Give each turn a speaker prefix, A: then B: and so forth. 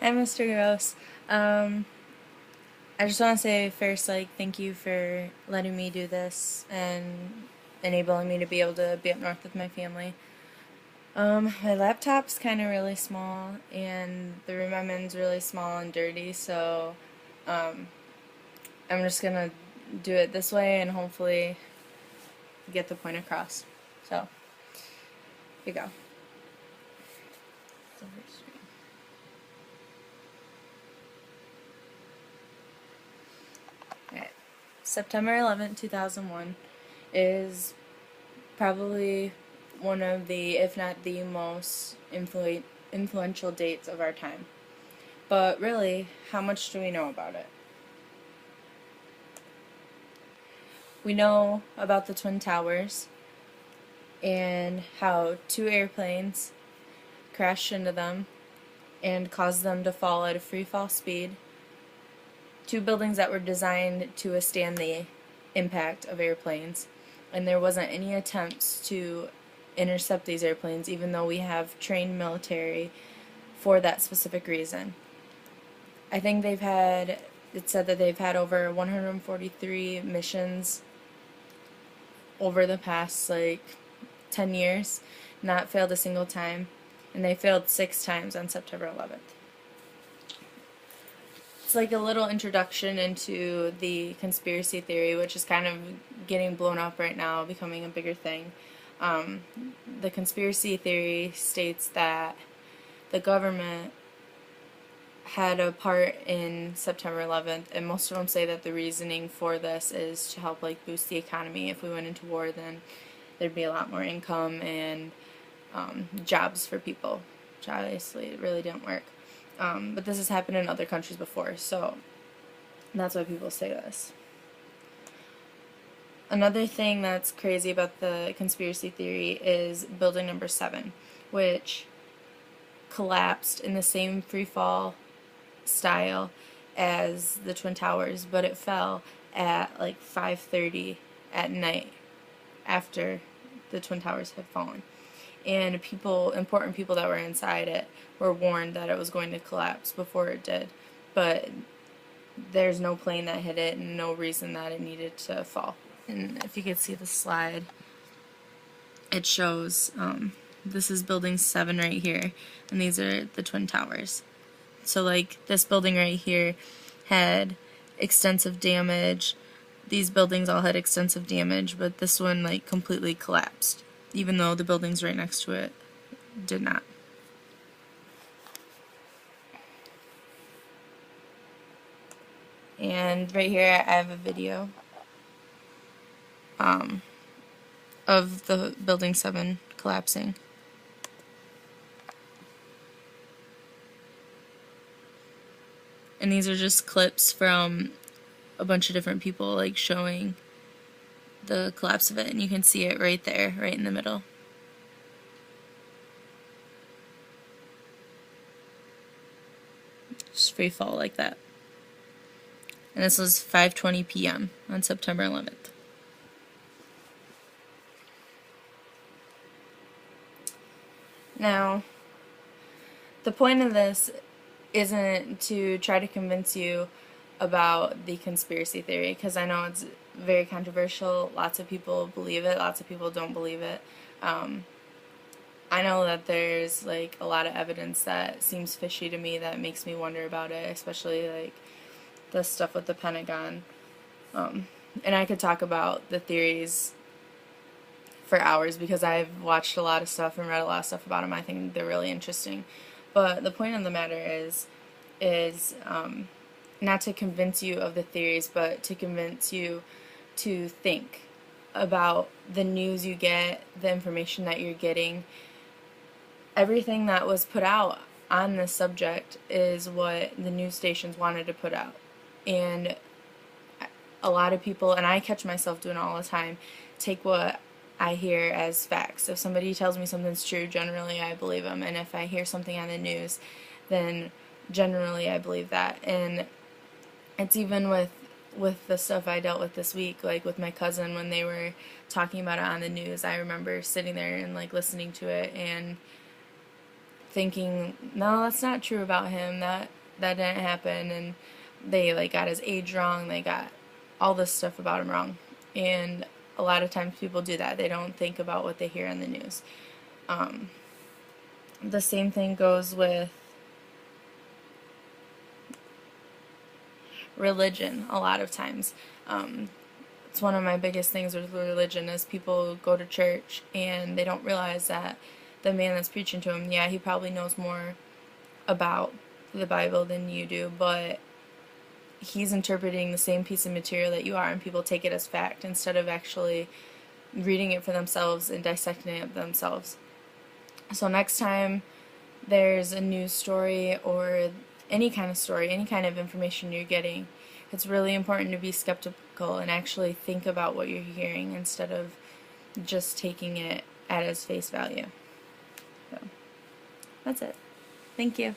A: Hi, Mr. Gross. I just want to say first, thank you for letting me do this and enabling me to be able to be up north with my family. My laptop's kind of really small, and the room I'm in's really small and dirty, so um, I'm just gonna do it this way and hopefully get the point across. So, here you go. Alright. September 11th, 2001 is probably one of the, if not the most influential dates of our time. But really, how much do we know about it? We know about the Twin Towers and how two airplanes crashed into them and caused them to fall at a free fall speed. Two buildings that were designed to withstand the impact of airplanes. And there wasn't any attempts to intercept these airplanes, even though we have trained military for that specific reason. I think it said that they've had over 143 missions over the past 10 years, not failed a single time, and they failed 6 times on September 11th. It's like a little introduction into the conspiracy theory, which is kind of getting blown up right now, becoming a bigger thing. The conspiracy theory states that the government had a part in September 11th, and most of them say that the reasoning for this is to help boost the economy. If we went into war, then there'd be a lot more income and jobs for people, which obviously it really didn't work. But this has happened in other countries before, so that's why people say this. Another thing that's crazy about the conspiracy theory is building number 7, which collapsed in the same free fall style as the Twin Towers, but it fell at 5:30 at night after the Twin Towers had fallen. And important people that were inside it were warned that it was going to collapse before it did. But there's no plane that hit it and no reason that it needed to fall. And if you could see the slide, it shows this is building 7 right here, and these are the Twin Towers. So this building right here had extensive damage. These buildings all had extensive damage, but this one completely collapsed, even though the buildings right next to it did not. And right here I have a video of the building 7 collapsing. And these are just clips from a bunch of different people showing the collapse of it, and you can see it right there, right in the middle. Just free fall like that. And this was 5:20 p.m. on September 11th. Now, the point of this isn't to try to convince you about the conspiracy theory, because I know it's very controversial. Lots of people believe it, lots of people don't believe it. I know that there's a lot of evidence that seems fishy to me that makes me wonder about it, especially the stuff with the Pentagon. And I could talk about the theories for hours because I've watched a lot of stuff and read a lot of stuff about them. I think they're really interesting. But the point of the matter is not to convince you of the theories, but to convince you to think about the news you get, the information that you're getting. Everything that was put out on this subject is what the news stations wanted to put out. And a lot of people, and I catch myself doing it all the time, take what I hear as facts. If somebody tells me something's true, generally I believe them. And if I hear something on the news, then generally I believe that. And it's even with the stuff I dealt with this week, with my cousin, when they were talking about it on the news. I remember sitting there and listening to it and thinking, no, that's not true about him, that didn't happen, and they like got his age wrong, they got all this stuff about him wrong. And a lot of times people do that. They don't think about what they hear in the news. The same thing goes with religion a lot of times. It's one of my biggest things with religion is people go to church and they don't realize that the man that's preaching to them, yeah, he probably knows more about the Bible than you do, but he's interpreting the same piece of material that you are, and people take it as fact instead of actually reading it for themselves and dissecting it themselves. So next time there's a news story or any kind of story, any kind of information you're getting, it's really important to be skeptical and actually think about what you're hearing instead of just taking it at its face value. So that's it. Thank you.